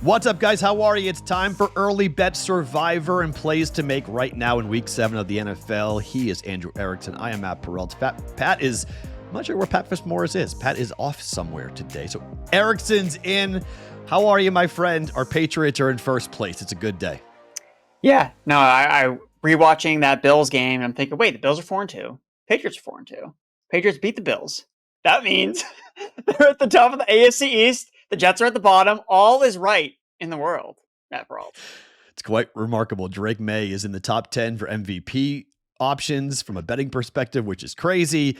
What's up, guys? How are you? It's time for Early Bet Survivor and plays to make right now in Week 7 of the NFL. He is Andrew Erickson. I am Matt Perrault. Pat is, I'm not sure where Pat Fitzmaurice is. Pat is off somewhere today. So Erickson's in. How are you, my friend? Our Patriots are in first place. It's a good day. Yeah. No, I rewatching that Bills game, and I'm thinking, wait, the Bills are 4-2. Patriots are 4-2. Patriots beat the Bills. That means they're at the top of the AFC East. The Jets are at the bottom. All is right in the world, Matt Perrault. It's quite remarkable. Drake May is in the top 10 for MVP options from a betting perspective, which is crazy.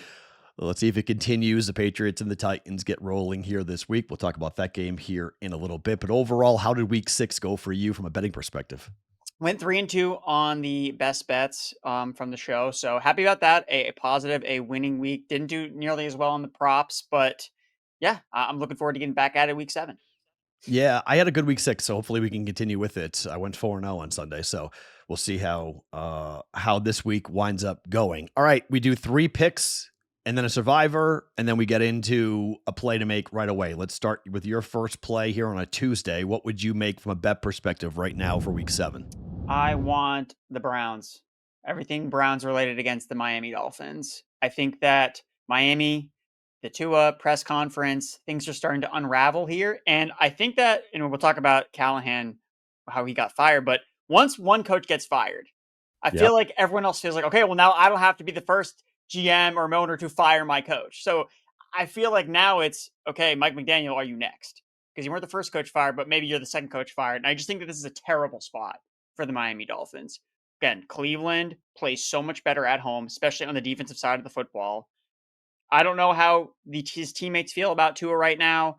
Let's see if it continues. The Patriots and the Titans get rolling here this week. We'll talk about that game here in a little bit. But overall, how did Week 6 go for you from a betting perspective? Went 3-2 on the best bets from the show. So happy about that. A positive, a winning week. Didn't do nearly as well on the props, but yeah, I'm looking forward to getting back at it Week 7. Yeah, I had a good Week 6, so hopefully we can continue with it. I went 4-0 on Sunday, so we'll see how this week winds up going. All right, we do 3 picks and then a survivor, and then we get into a play to make right away. Let's start with your first play here on a Tuesday. What would you make from a bet perspective right now for Week 7? I want the Browns. Everything Browns related against the Miami Dolphins. I think that Miami, the Tua press conference, things are starting to unravel here. And I think that, we'll talk about Callahan, how he got fired. But once one coach gets fired, I feel like everyone else feels like, okay, well, now I don't have to be the first GM or owner to fire my coach. So I feel like now it's, okay, Mike McDaniel, are you next? Because you weren't the first coach fired, but maybe you're the second coach fired. And I just think that this is a terrible spot for the Miami Dolphins. Again, Cleveland plays so much better at home, especially on the defensive side of the football. I don't know how his teammates feel about Tua right now.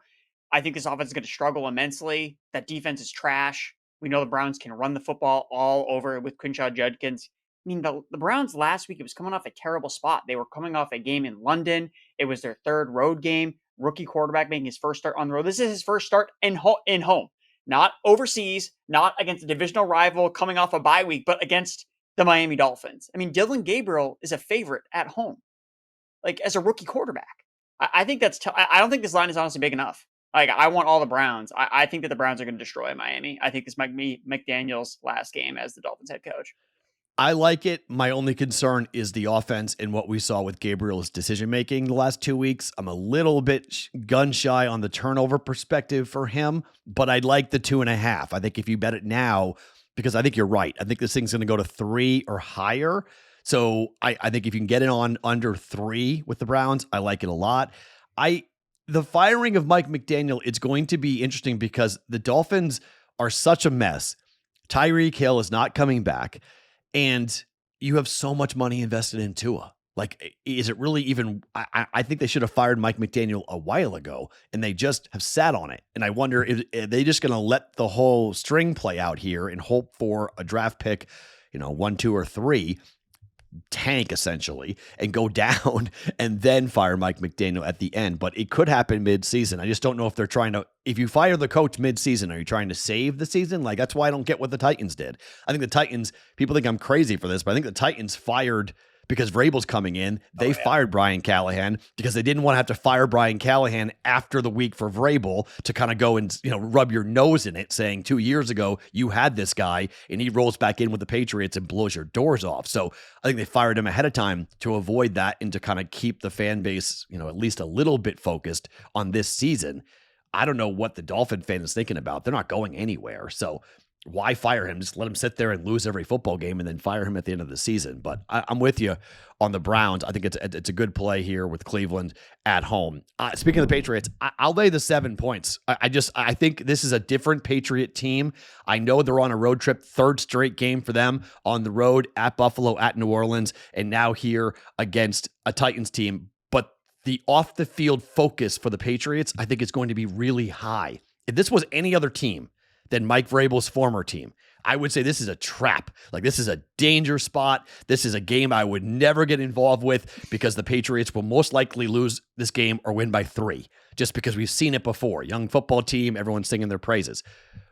I think this offense is going to struggle immensely. That defense is trash. We know the Browns can run the football all over with Quinshaw Judkins. I mean, the Browns last week, it was coming off a terrible spot. They were coming off a game in London. It was their third road game. Rookie quarterback making his first start on the road. This is his first start in home. Not overseas, not against a divisional rival coming off a bye week, but against the Miami Dolphins. I mean, Dylan Gabriel is a favorite at home, like as a rookie quarterback. I think that's, I don't think this line is honestly big enough. Like, I want all the Browns. I think that the Browns are going to destroy Miami. I think this might be McDaniel's last game as the Dolphins head coach. I like it. My only concern is the offense and what we saw with Gabriel's decision-making the last 2 weeks. I'm a little bit gun shy on the turnover perspective for him, but I'd like the 2.5. I think if you bet it now, because I think you're right. I think this thing's going to go to 3 or higher. So I think if you can get it on under 3 with the Browns, I like it a lot. The firing of Mike McDaniel, it's going to be interesting because the Dolphins are such a mess. Tyreek Hill is not coming back. And you have so much money invested in Tua. Like, is it really even? I think they should have fired Mike McDaniel a while ago, and they just have sat on it. And I wonder if they just going to let the whole string play out here and hope for a draft pick, 1, 2, or 3, tank essentially, and go down and then fire Mike McDaniel at the end. But it could happen mid-season. I just don't know if they're trying to, if you fire the coach mid-season, are you trying to save the season? Like, that's why I don't get what the Titans did. I think the Titans, people think I'm crazy for this, but I think the Titans fired because Vrabel's coming in. They fired Brian Callahan because they didn't want to have to fire Brian Callahan after the week for Vrabel to kind of go and, rub your nose in it, saying 2 years ago, you had this guy and he rolls back in with the Patriots and blows your doors off. So I think they fired him ahead of time to avoid that and to kind of keep the fan base, at least a little bit focused on this season. I don't know what the Dolphin fan is thinking about. They're not going anywhere. So why fire him? Just let him sit there and lose every football game and then fire him at the end of the season. But I'm with you on the Browns. I think it's a good play here with Cleveland at home. Speaking of the Patriots, I'll lay the 7 points. I think this is a different Patriot team. I know they're on a road trip, third straight game for them on the road at Buffalo, at New Orleans, and now here against a Titans team. But the off the field focus for the Patriots, I think is going to be really high. If this was any other team than Mike Vrabel's former team, I would say this is a trap. Like, this is a danger spot. This is a game I would never get involved with because the Patriots will most likely lose this game or win by 3, just because we've seen it before. Young football team, everyone's singing their praises.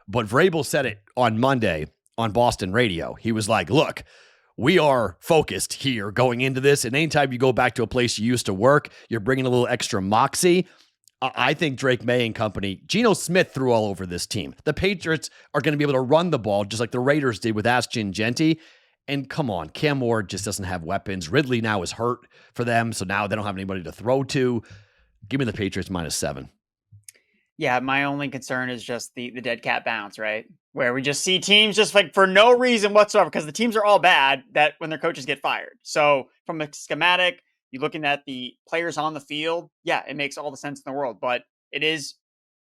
But Vrabel said it on Monday on Boston radio. He was like, look, we are focused here going into this. And anytime you go back to a place you used to work, you're bringing a little extra moxie. I think Drake May and company, Geno Smith threw all over this team. The Patriots are going to be able to run the ball just like the Raiders did with Ashton Genty. And come on, Cam Ward just doesn't have weapons. Ridley now is hurt for them, so now they don't have anybody to throw to. Give me the Patriots -7. Yeah, my only concern is just the dead cat bounce, right? Where we just see teams just like for no reason whatsoever, because the teams are all bad, that when their coaches get fired. So from a schematic, you're looking at the players on the field. Yeah, it makes all the sense in the world, but it is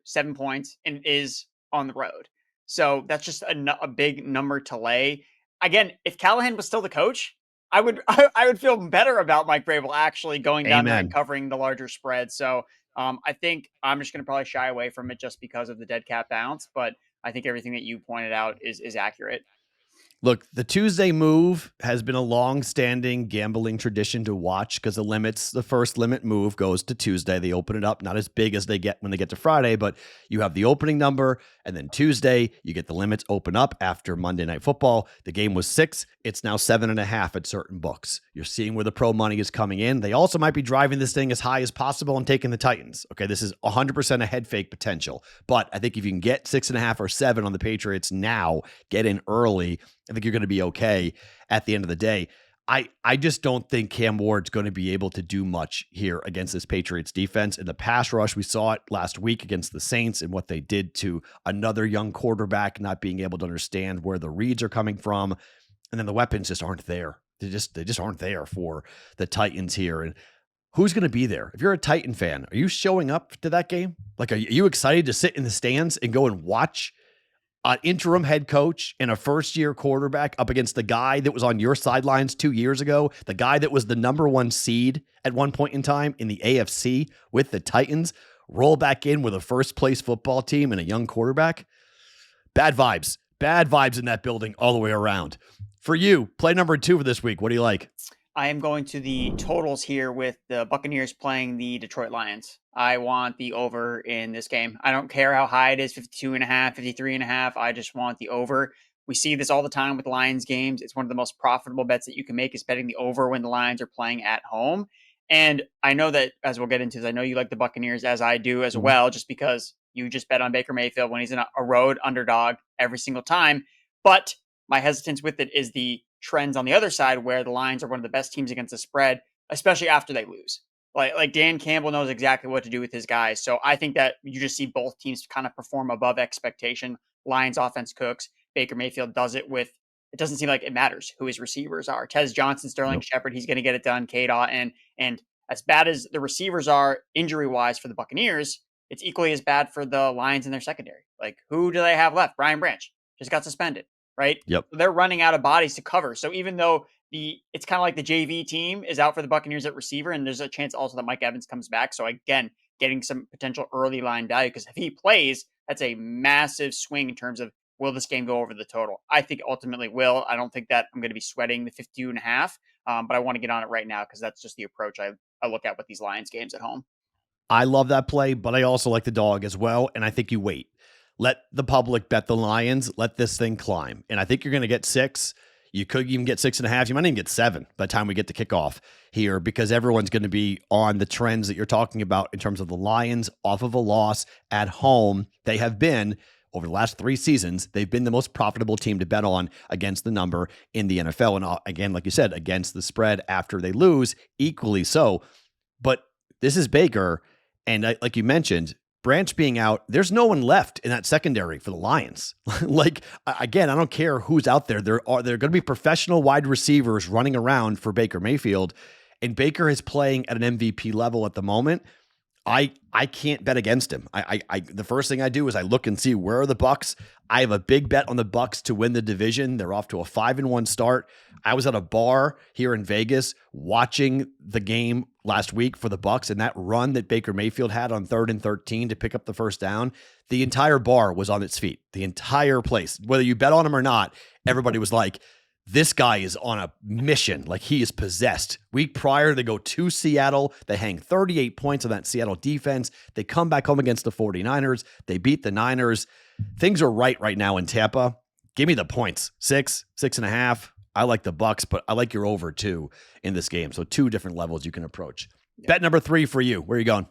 7 points and it is on the road. So that's just a big number to lay. Again, if Callahan was still the coach, I would I would feel better about Mike Vrabel actually going down there and covering the larger spread. So I think I'm just going to probably shy away from it just because of the dead cat bounce. But I think everything that you pointed out is accurate. Look, the Tuesday move has been a long-standing gambling tradition to watch because the first limit move goes to Tuesday. They open it up, not as big as they get when they get to Friday, but you have the opening number, and then Tuesday, you get the limits open up after Monday Night Football. The game was 6. It's now 7.5 at certain books. You're seeing where the pro money is coming in. They also might be driving this thing as high as possible and taking the Titans. Okay, this is 100% a head fake potential, but I think if you can get 6.5 or 7 on the Patriots now, get in early, I think you're going to be okay at the end of the day. I just don't think Cam Ward's going to be able to do much here against this Patriots defense. In the pass rush, we saw it last week against the Saints and what they did to another young quarterback, not being able to understand where the reads are coming from. And then the weapons just aren't there. They just aren't there for the Titans here. And who's going to be there? If you're a Titan fan, are you showing up to that game? Like, are you excited to sit in the stands and go and watch an interim head coach and a first-year quarterback up against the guy that was on your sidelines 2 years ago, the guy that was the number 1 seed at one point in time in the AFC with the Titans, roll back in with a first-place football team and a young quarterback? Bad vibes in that building all the way around. For you, play number 2 for this week. What do you like? I am going to the totals here with the Buccaneers playing the Detroit Lions. I want the over in this game. I don't care how high it is, 52.5, 53.5. I just want the over. We see this all the time with Lions games. It's one of the most profitable bets that you can make is betting the over when the Lions are playing at home. And I know that, as we'll get into this, I know you like the Buccaneers as I do as well, just because you just bet on Baker Mayfield when he's in a road underdog every single time. But my hesitance with it is the trends on the other side where the Lions are one of the best teams against the spread, especially after they lose. Like Dan Campbell knows exactly what to do with his guys. So I think that you just see both teams kind of perform above expectation. Lions offense cooks. Baker Mayfield does it with, it doesn't seem like it matters who his receivers are. Tez Johnson, Sterling Shepard, he's going to get it done. K-Dot. And as bad as the receivers are injury-wise for the Buccaneers, it's equally as bad for the Lions in their secondary. Like, who do they have left? Brian Branch just got suspended, right? Yep. They're running out of bodies to cover. So even though it's kind of like the JV team is out for the Buccaneers at receiver, and there's a chance also that Mike Evans comes back. So again, getting some potential early line value, because if he plays, that's a massive swing in terms of will this game go over the total. I think ultimately will. I don't think that I'm going to be sweating the 52.5, but I want to get on it right now because that's just the approach I look at with these Lions games at home. I love that play, but I also like the dog as well, and I think you wait. Let the public bet the Lions. Let this thing climb. And I think you're going to get 6. You could even get 6.5. You might even get 7 by the time we get to kickoff here, because everyone's going to be on the trends that you're talking about in terms of the Lions off of a loss at home. They have been, over the last 3 seasons, they've been the most profitable team to bet on against the number in the NFL. And again, like you said, against the spread after they lose, equally so. But this is Baker. And like you mentioned, Branch being out, there's no one left in that secondary for the Lions. Like, again, I don't care who's out there. There are going to be professional wide receivers running around for Baker Mayfield, and Baker is playing at an MVP level at the moment. I can't bet against him. The first thing I do is I look and see where are the Bucs. I have a big bet on the Bucs to win the division. They're off to a 5-1 start. I was at a bar here in Vegas watching the game last week for the Bucs, and that run that Baker Mayfield had on 3rd and 13 to pick up the first down, the entire bar was on its feet. The entire place, whether you bet on him or not, everybody was like, this guy is on a mission. Like, he is possessed. Week prior, they go to Seattle. They hang 38 points on that Seattle defense. They come back home against the 49ers. They beat the Niners. Things are right now in Tampa. Give me the points. 6, 6.5. I like the Bucs, but I like your over too in this game. So 2 different levels you can approach. Bet number 3 for you. Where are you going?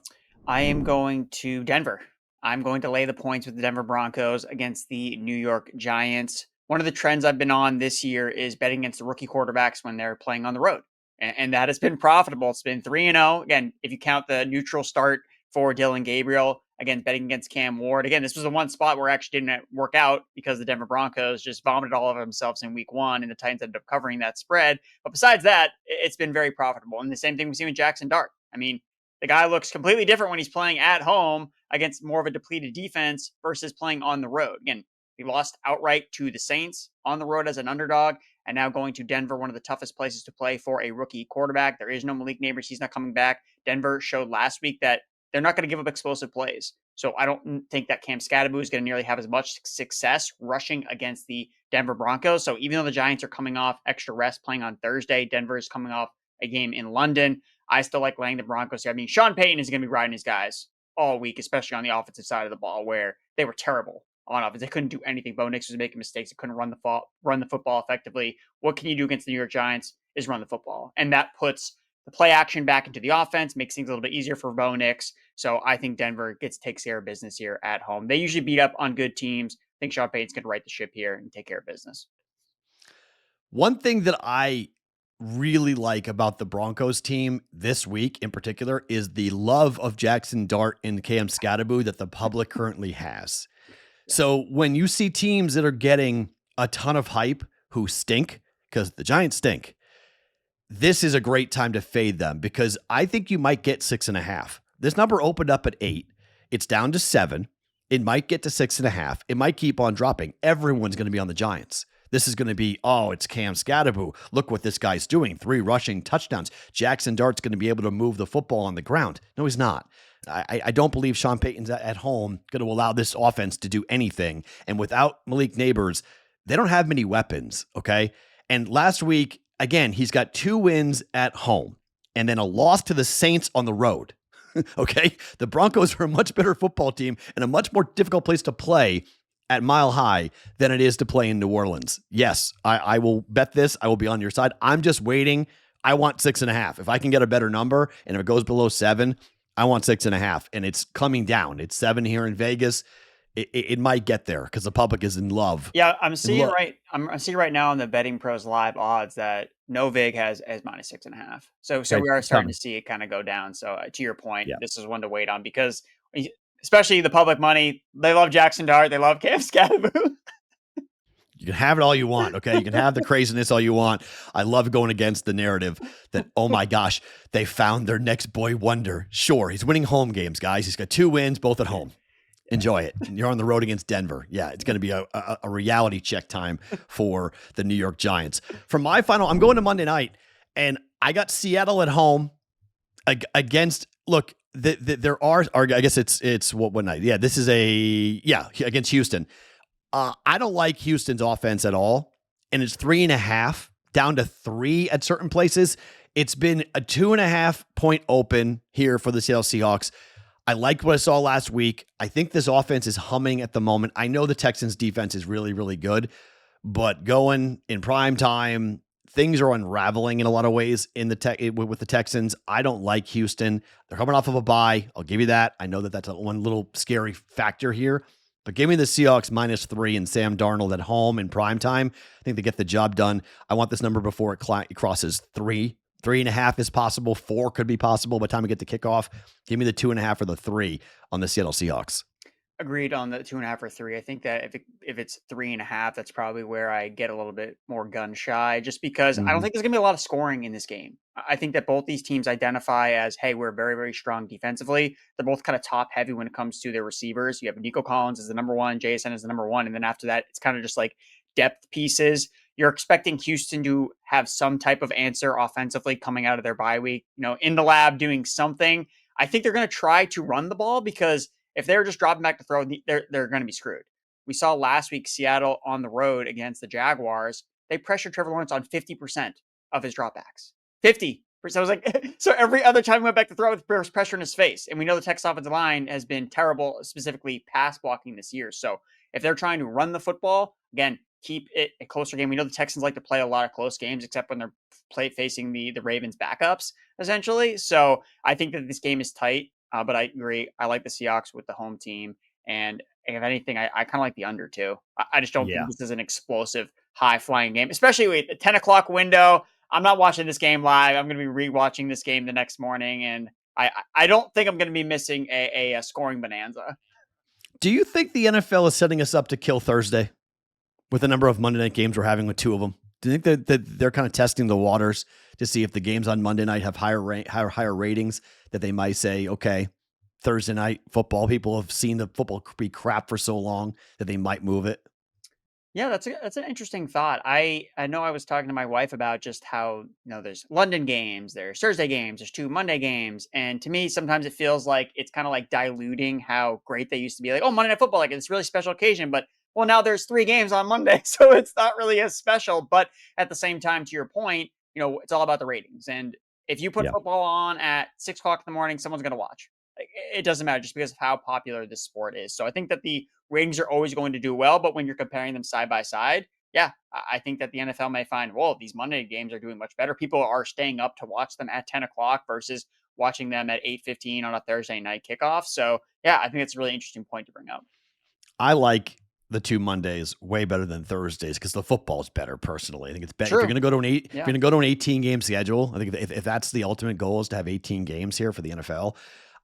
I am going to Denver. I'm going to lay the points with the Denver Broncos against the New York Giants. One of the trends I've been on this year is betting against the rookie quarterbacks when they're playing on the road. And that has been profitable. It's been 3-0. Again, if you count the neutral start for Dylan Gabriel, again, betting against Cam Ward. Again, this was the one spot where it actually didn't work out because the Denver Broncos just vomited all over themselves in week one, and the Titans ended up covering that spread. But besides that, it's been very profitable. And the same thing we see with Jackson Dart. I mean, the guy looks completely different when he's playing at home against more of a depleted defense versus playing on the road. Again, he lost outright to the Saints on the road as an underdog, and now going to Denver, one of the toughest places to play for a rookie quarterback. There is no Malik Neighbors. He's not coming back. Denver showed last week that they're not going to give up explosive plays. So I don't think that Cam Scatterbo is going to nearly have as much success rushing against the Denver Broncos. So even though the Giants are coming off extra rest playing on Thursday, Denver is coming off a game in London. I still like laying the Broncos here. I mean, Sean Payton is going to be riding his guys all week, especially on the offensive side of the ball, where they were terrible on offense. They couldn't do anything. Bo Nix was making mistakes. They couldn't run the football effectively. What can you do against the New York Giants is run the football. And that puts the play action back into the offense, makes things a little bit easier for Bo Nix. So I think Denver takes care of business here at home. They usually beat up on good teams. I think Sean Payton's going to right the ship here and take care of business. One thing that I really like about the Broncos team this week in particular is the love of Jackson Dart and Cam Scatterbo that the public currently has. So when you see teams that are getting a ton of hype who stink, because the Giants stink, this is a great time to fade them because I think you might get 6.5. This number opened up at 8. It's down to 7. It might get to 6.5. It might keep on dropping. Everyone's going to be on the Giants. This is going to be, oh, it's Cam Scatterbo. Look what this guy's doing. 3 rushing touchdowns. Jackson Dart's going to be able to move the football on the ground. No, he's not. I don't believe Sean Payton's at home going to allow this offense to do anything. And without Malik Neighbors, they don't have many weapons, okay? And last week, again, he's got 2 wins at home and then a loss to the Saints on the road. Okay? The Broncos are a much better football team and a much more difficult place to play at Mile High than it is to play in New Orleans. Yes, I will bet this. I will be on your side. I'm just waiting. I want 6.5. If I can get a better number and if it goes below 7, I want 6.5. And it's coming down. It's 7 here in Vegas. It might get there because the public is in love. Yeah, I'm seeing right now on the BettingPros live odds that Novig has as minus 6.5. So we are starting to see it kind of go down. So to your point, This is one to wait on because especially the public money, they love Jackson Dart, they love Cam Scatterbo. You can have it all you want, okay? You can have the craziness all you want. I love going against the narrative that, oh my gosh, they found their next boy wonder. Sure, he's winning home games, guys. He's got 2 wins, both at home. Enjoy it. You're on the road against Denver. Yeah, it's going to be a reality check time for the New York Giants. For my final, I'm going to Monday night, and I got Seattle at home against, look, there are, I guess it's what night? Yeah, this is against Houston. I don't like Houston's offense at all, and it's 3.5 down to 3 at certain places. It's been a 2.5 point open here for the Seattle Seahawks. I liked what I saw last week. I think this offense is humming at the moment. I know the Texans defense is really, really good, but going in prime time, things are unraveling in a lot of ways with the Texans. I don't like Houston. They're coming off of a bye. I'll give you that. I know that that's one little scary factor here, but give me the Seahawks -3 and Sam Darnold at home in prime time. I think they get the job done. I want this number before it crosses 3. 3.5 is possible. 4 could be possible by the time we get to kickoff. Give me the 2.5 or the 3 on the Seattle Seahawks. Agreed on the 2.5 or 3. I think that if it's 3.5, that's probably where I get a little bit more gun shy, just because I don't think there's gonna be a lot of scoring in this game. I think that both these teams identify as, hey, we're very, very strong defensively. They're both kind of top heavy when it comes to their receivers. You have Nico Collins as the number 1, JSN is the number 1, and then after that, it's kind of just like depth pieces. You're expecting Houston to have some type of answer offensively coming out of their bye week, in the lab doing something. I think they're going to try to run the ball because if they're just dropping back to throw, they're going to be screwed. We saw last week Seattle on the road against the Jaguars. They pressured Trevor Lawrence on 50% of his dropbacks. 50%. So I was like, so every other time he went back to throw, there was pressure in his face. And we know the Texans offensive line has been terrible, specifically pass blocking this year. So if they're trying to run the football, again, keep it a closer game. We know the Texans like to play a lot of close games, except when they're facing the Ravens backups, essentially. So I think that this game is tight. But I agree. I like the Seahawks with the home team. And if anything, I kind of like the under too. I just don't think Yeah. this is an explosive, high flying game, especially with the 10 o'clock window. I'm not watching this game live. I'm going to be rewatching this game the next morning. And I don't think I'm going to be missing a scoring bonanza. Do you think the NFL is setting us up to kill Thursday with the number of Monday night games we're having with two of them? Do you think that they're kind of testing the waters to see if the games on Monday night have higher ratings, that they might say, okay, Thursday night football, people have seen the football be crap for so long that they might move it? Yeah, that's an interesting thought. I know I was talking to my wife about just how, there's London games, there's Thursday games, there's two Monday games, and to me sometimes it feels like it's kind of like diluting how great they used to be. Like, oh, Monday Night Football, like it's a really special occasion, but well, now there's three games on Monday, so it's not really as special. But at the same time, to your point, it's all about the ratings. And if you put Yeah. football on at 6 o'clock in the morning, someone's going to watch. Like, it doesn't matter just because of how popular this sport is. So I think that the ratings are always going to do well, but when you're comparing them side by side, yeah, I think that the NFL may find, well, these Monday games are doing much better. People are staying up to watch them at 10 o'clock versus watching them at 8:15 on a Thursday night kickoff. So yeah, I think it's a really interesting point to bring up. I like the two Mondays way better than Thursdays because the football is better. Personally, I think it's better. True. If you're going to go to if Yeah. you're going to go to an 18 game schedule, I think if that's the ultimate goal is to have 18 games here for the NFL,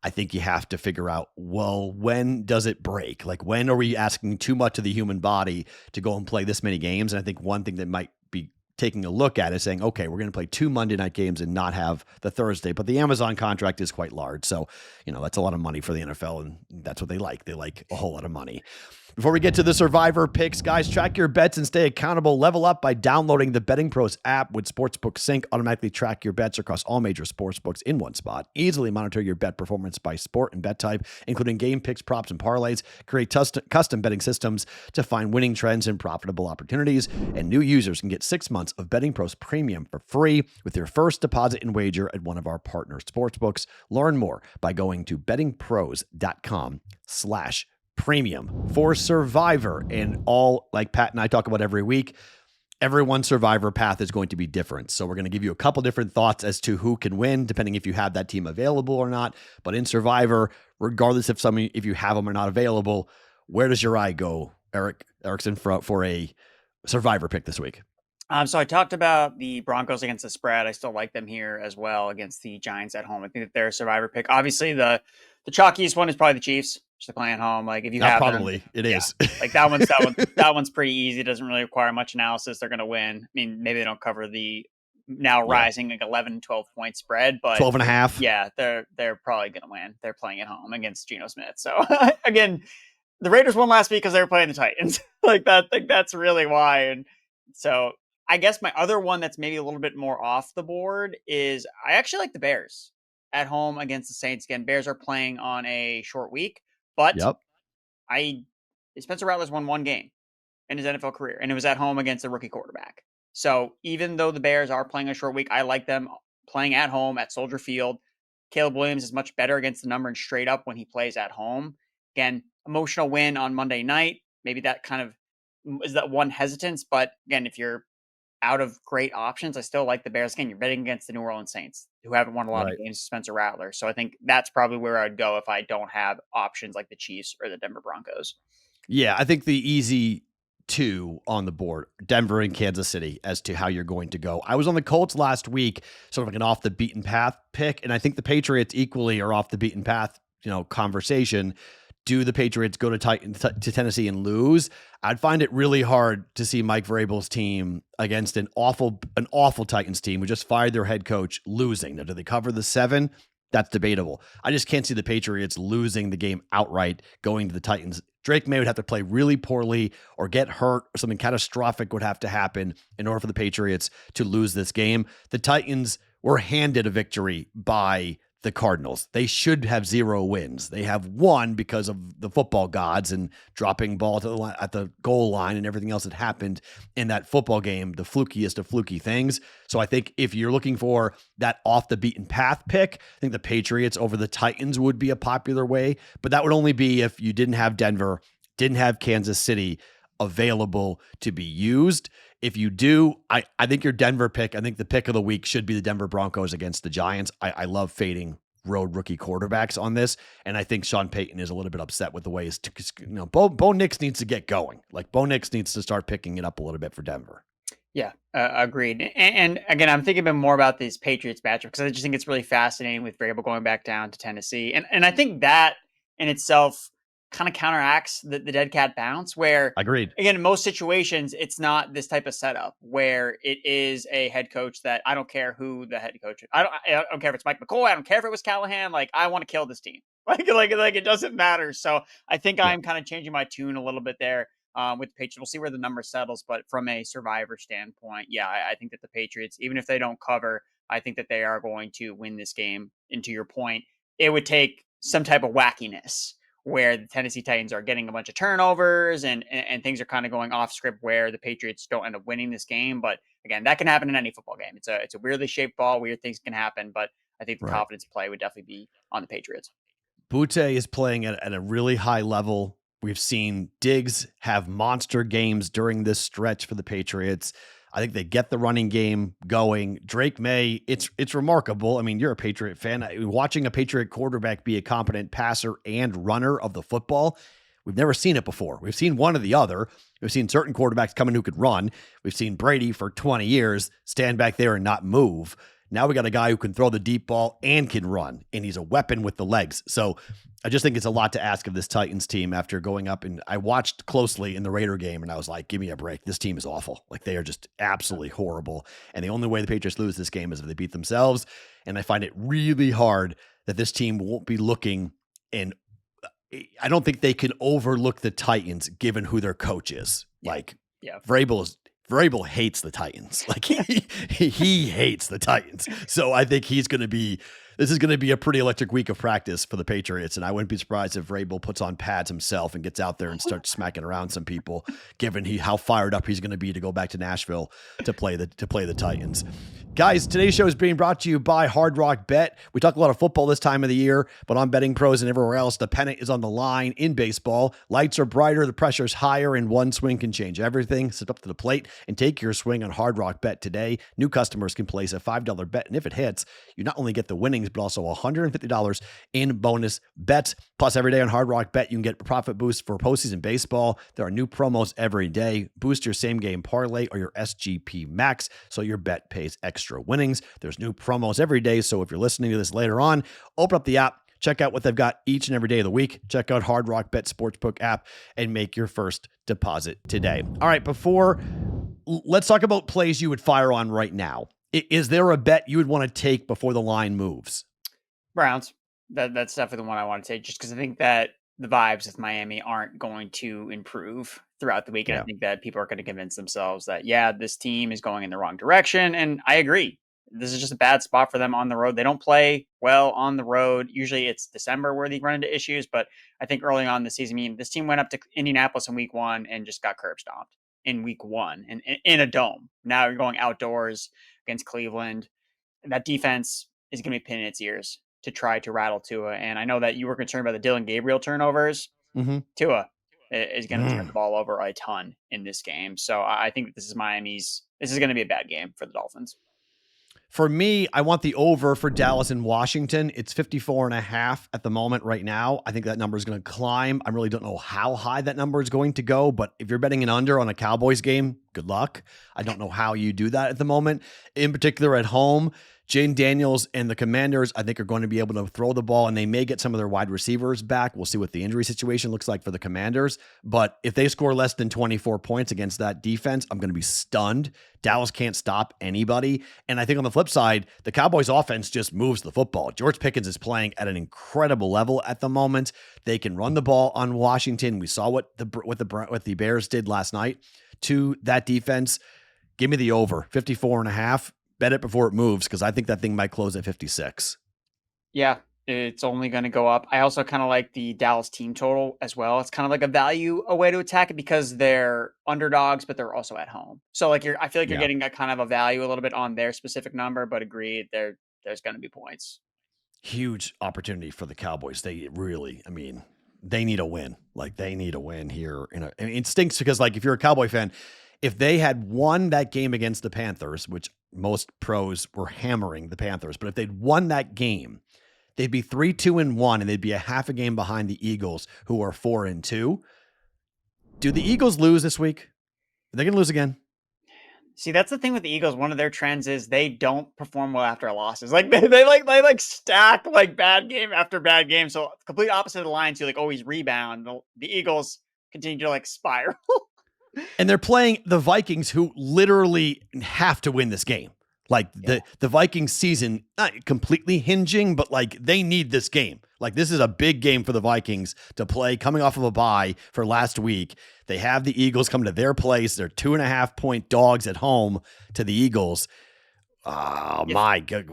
I think you have to figure out, well, when does it break? Like, when are we asking too much of the human body to go and play this many games? And I think one thing that might be taking a look at is saying, okay, we're going to play two Monday night games and not have the Thursday, but the Amazon contract is quite large. So, that's a lot of money for the NFL, and that's what they like. They like a whole lot of money. Before we get to the Survivor picks, guys, track your bets and stay accountable. Level up by downloading the BettingPros app with Sportsbook Sync. Automatically track your bets across all major sportsbooks in one spot. Easily monitor your bet performance by sport and bet type, including game picks, props, and parlays. Create custom betting systems to find winning trends and profitable opportunities. And new users can get 6 months of BettingPros Premium for free with your first deposit and wager at one of our partner sportsbooks. Learn more by going to bettingpros.com/premium for Survivor. And all, like Pat and I talk about every week, everyone's Survivor path is going to be different. So we're going to give you a couple different thoughts as to who can win, depending if you have that team available or not. But in Survivor, regardless if you have them or not available, where does your eye go, Erickson, for a Survivor pick this week? So I talked about the Broncos against the spread. I still like them here as well against the Giants at home. I think that they're a Survivor pick. Obviously, the chalkiest one is probably the Chiefs. Just playing at home. Like, if you have probably them, it is. Like that one's pretty easy. It doesn't really require much analysis. They're going to win. I mean, maybe they don't cover the now rising like 11, 12 point spread, but 12 and a half. Yeah, they're probably going to win. They're playing at home against Geno Smith. So again, the Raiders won last week because they were playing the Titans. Like that. I think that's really why. And so I guess my other one that's maybe a little bit more off the board is I actually like the Bears at home against the Saints. Again, Bears are playing on a short week, but Yep. Spencer Rattler's won one game in his NFL career, and it was at home against a rookie quarterback. So even though the Bears are playing a short week, I like them playing at home at Soldier Field. Caleb Williams is much better against the number and straight up when he plays at home. Again, emotional win on Monday night. Maybe that kind of is that one hesitance, but again, if you're out of great options, I still like the Bears. Again, you're betting against the New Orleans Saints, who haven't won a lot of games, Spencer Rattler. So I think that's probably where I'd go if I don't have options like the Chiefs or the Denver Broncos. Yeah, I think the easy two on the board, Denver and Kansas City, as to how you're going to go. I was on the Colts last week, sort of like an off the beaten path pick, and I think the Patriots equally are off the beaten path, conversation. Do the Patriots go to Tennessee and lose? I'd find it really hard to see Mike Vrabel's team against an awful Titans team who just fired their head coach losing. Now, do they cover the 7? That's debatable. I just can't see the Patriots losing the game outright, going to the Titans. Drake May would have to play really poorly or get hurt, or something catastrophic would have to happen in order for the Patriots to lose this game. The Titans were handed a victory by the Cardinals. They should have 0 wins. They have 1 because of the football gods and dropping ball at the goal line and everything else that happened in that football game, the flukiest of fluky things. So I think if you're looking for that off the beaten path pick, I think the Patriots over the Titans would be a popular way, but that would only be if you didn't have Denver, didn't have Kansas City available to be used. If you do, I think your Denver pick, I think the pick of the week should be the Denver Broncos against the Giants. I love fading road rookie quarterbacks on this. And I think Sean Payton is a little bit upset with the way Bo Nix needs to get going. Like Bo Nix needs to start picking it up a little bit for Denver. Yeah, agreed. And again, I'm thinking a bit more about this Patriots matchup because I just think it's really fascinating with Vrabel going back down to Tennessee, and I think that in itself kind of counteracts the dead cat bounce. Where Agreed. Again, in most situations, it's not this type of setup where it is a head coach that I don't care who the head coach is. I don't care if it's Mike McCoy. I don't care if it was Callahan. Like I want to kill this team. Like it doesn't matter. So I think I'm kind of changing my tune a little bit there. With the Patriots. We'll see where the number settles, but from a survivor standpoint, yeah, I think that the Patriots, even if they don't cover, I think that they are going to win this game. And to your point, it would take some type of wackiness where the Tennessee Titans are getting a bunch of turnovers and things are kind of going off script where the Patriots don't end up winning this game. But again, that can happen in any football game. It's a weirdly shaped ball, weird things can happen, but I think the confidence play would definitely be on the Patriots. Butte is playing at a really high level. We've seen Diggs have monster games during this stretch for the Patriots. I think they get the running game going. Drake May, it's remarkable. I mean, you're a Patriot fan. Watching a Patriot quarterback be a competent passer and runner of the football, we've never seen it before. We've seen one or the other. We've seen certain quarterbacks come in who could run. We've seen Brady for 20 years stand back there and not move. Now we got a guy who can throw the deep ball and can run, and he's a weapon with the legs. So I just think it's a lot to ask of this Titans team after going up. And I watched closely in the Raider game, and I was like, give me a break. This team is awful. Like, they are just absolutely horrible. And the only way the Patriots lose this game is if they beat themselves. And I find it really hard that this team won't be looking, and I don't think they can overlook the Titans given who their coach is. Like, Vrabel hates the Titans. Like he hates the Titans. So I think this is going to be a pretty electric week of practice for the Patriots. And I wouldn't be surprised if Vrabel puts on pads himself and gets out there and starts smacking around some people, given how fired up he's going to be to go back to Nashville to play the Titans. Guys, today's show is being brought to you by Hard Rock Bet. We talk a lot of football this time of the year, but on BettingPros and everywhere else, the pennant is on the line in baseball. Lights are brighter, the pressure's higher, and one swing can change everything. Step up to the plate and take your swing on Hard Rock Bet today. New customers can place a $5 bet, and if it hits, you not only get the winnings, but also $150 in bonus bets. Plus, every day on Hard Rock Bet, you can get a profit boost for postseason baseball. There are new promos every day. Boost your same-game parlay or your SGP Max so your bet pays extra winnings. There's new promos every day, so if you're listening to this later on, open up the app, check out what they've got each and every day of the week. Check out Hard Rock Bet Sportsbook app and make your first deposit today. All right, let's talk about plays you would fire on right now. Is there a bet you would want to take before the line moves? Browns. That's definitely the one I want to take, just because I think that the vibes with Miami aren't going to improve throughout the week. And I think that people are going to convince themselves that, this team is going in the wrong direction. And I agree. This is just a bad spot for them on the road. They don't play well on the road. Usually it's December where they run into issues. But I think early on in the season, this team went up to Indianapolis in week 1 and just got curb stomped in week 1 and in a dome. Now you're going outdoors against Cleveland. That defense is going to be pinning its ears to try to rattle Tua. And I know that you were concerned about the Dylan Gabriel turnovers. Mm-hmm. Tua is going to turn the ball over a ton in this game. So I think this is going to be a bad game for the Dolphins. For me, I want the over for Dallas and Washington. It's 54.5 at the moment right now. I think that number is going to climb. I really don't know how high that number is going to go, but if you're betting an under on a Cowboys game, good luck. I don't know how you do that at the moment. In particular at home, Jane Daniels and the Commanders, I think, are going to be able to throw the ball, and they may get some of their wide receivers back. We'll see what the injury situation looks like for the Commanders. But if they score less than 24 points against that defense, I'm going to be stunned. Dallas can't stop anybody. And I think on the flip side, the Cowboys offense just moves the football. George Pickens is playing at an incredible level at the moment. They can run the ball on Washington. We saw what the Bears did last night to that defense. Give me the over, 54.5. Bet it before it moves, because I think that thing might close at 56. Yeah, it's only going to go up. I also kind of like the Dallas team total as well. It's kind of like a way to attack it because they're underdogs, but they're also at home. So I feel like you're getting a kind of a value a little bit on their specific number, but agreed, there's going to be points. Huge opportunity for the Cowboys. They really, they need a win. Like, they need a win here. It stinks because, like, if you're a Cowboy fan, if they had won that game against the Panthers, which most pros were hammering the Panthers, but if they'd won that game, they'd be 3-2-1, and they'd be a half a game behind the Eagles, who are 4-2. Do the Eagles lose this week? Are they going to lose again? See, that's the thing with the Eagles. One of their trends is they don't perform well after losses. Like they stack like bad game after bad game. So complete opposite of the Lions, who like always rebound. The Eagles continue to like spiral. And they're playing the Vikings, who literally have to win this game. Like the Vikings season, not completely hinging, but like they need this game. Like this is a big game for the Vikings to play coming off of a bye for last week. They have the Eagles come to their place. They're 2.5-point dogs at home to the Eagles. Oh my God.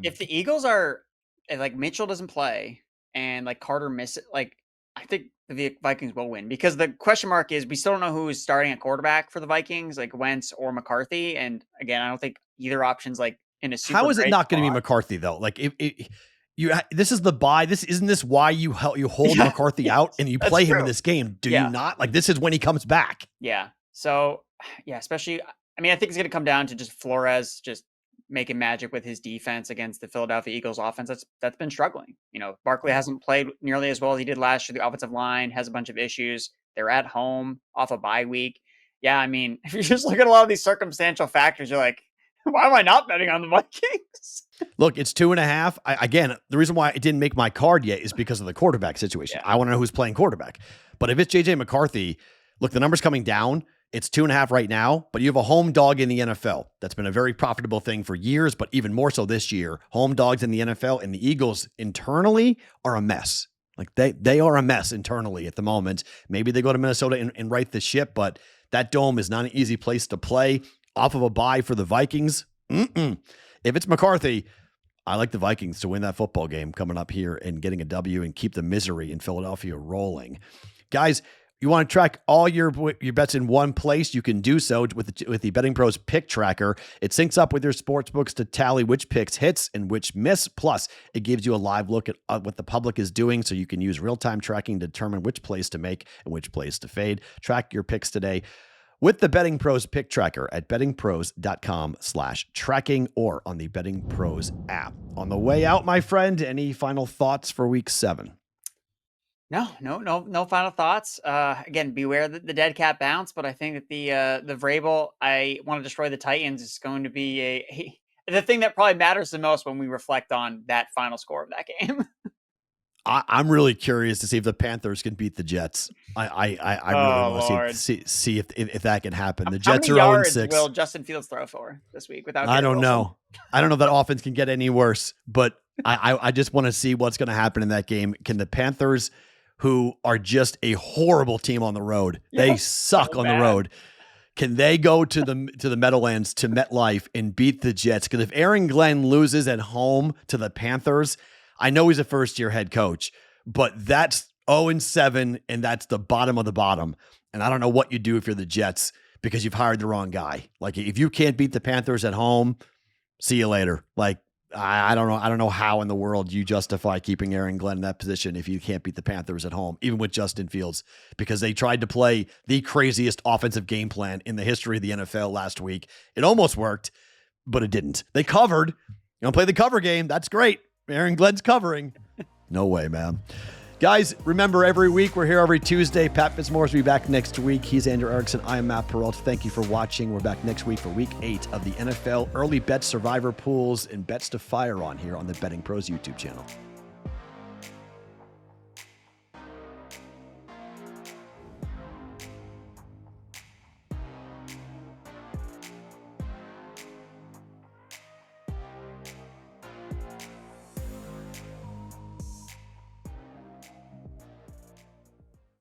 If the Eagles are like Mitchell doesn't play and like Carter misses, like I think the Vikings will win, because the question mark is we still don't know who is starting at quarterback for the Vikings, like Wentz or McCarthy. And again, I don't think either option's like in a super. How is it not going to be McCarthy though? Like this is the bye. Isn't this why you hold McCarthy out and you play him in this game? Do you not? Like this is when he comes back. Yeah. So especially, I mean, I think it's going to come down to just Flores just making magic with his defense against the Philadelphia Eagles offense. That's been struggling. Barkley hasn't played nearly as well as he did last year. The offensive line has a bunch of issues. They're at home off a bye week. Yeah. I mean, if you just look at a lot of these circumstantial factors, you're like, why am I not betting on the Vikings? Look, it's 2.5. Again, the reason why it didn't make my card yet is because of the quarterback situation. I want to know who's playing quarterback. But if it's JJ McCarthy, look, the number's coming down. It's 2.5 right now, but you have a home dog in the NFL. That's been a very profitable thing for years, but even more so this year. Home dogs in the NFL, and the Eagles internally are a mess. Like they are a mess internally at the moment. Maybe they go to Minnesota and right the ship, but that dome is not an easy place to play. Off of a bye for the Vikings. If it's McCarthy, I like the Vikings to win that football game coming up here and getting a W and keep the misery in Philadelphia rolling. Guys, you want to track all your bets in one place? You can do so with the BettingPros pick tracker. It syncs up with your sports books to tally which picks hits and which miss. Plus, it gives you a live look at what the public is doing, so you can use real-time tracking to determine which plays to make and which plays to fade. Track your picks today with the BettingPros pick tracker at bettingpros.com/tracking or on the BettingPros app. On the way out, my friend, any final thoughts for week 7? No final thoughts. Again, beware the dead cat bounce, but I think that the Vrabel, I want to destroy the Titans, is going to be the thing that probably matters the most when we reflect on that final score of that game. I'm really curious to see if the Panthers can beat the Jets. I really want to see if that can happen. The Jets are 0-6. How many yards will Justin Fields throw for this week without? I don't know. I don't know if that offense can get any worse, but I just want to see what's going to happen in that game. Can the Panthers, who are just a horrible team on the road, they suck on the road, can they go to the Meadowlands, to MetLife, and beat the Jets? Because if Aaron Glenn loses at home to the Panthers, I know he's a first-year head coach, but that's 0-7, and that's the bottom of the bottom. And I don't know what you do if you're the Jets, because you've hired the wrong guy. Like, if you can't beat the Panthers at home, see you later. Like, I don't know. I don't know how in the world you justify keeping Aaron Glenn in that position if you can't beat the Panthers at home, even with Justin Fields, because they tried to play the craziest offensive game plan in the history of the NFL last week. It almost worked, but it didn't. They covered. You want to play the cover game? That's great. Aaron Glenn's covering. No way, man. Guys, remember, every week we're here every Tuesday. Pat Fitzmaurice will be back next week. He's Andrew Erickson. I am Matt Perrault. Thank you for watching. We're back next week for week 8 of the NFL early bet survivor pools and bets to fire on here on the Betting Pros YouTube channel.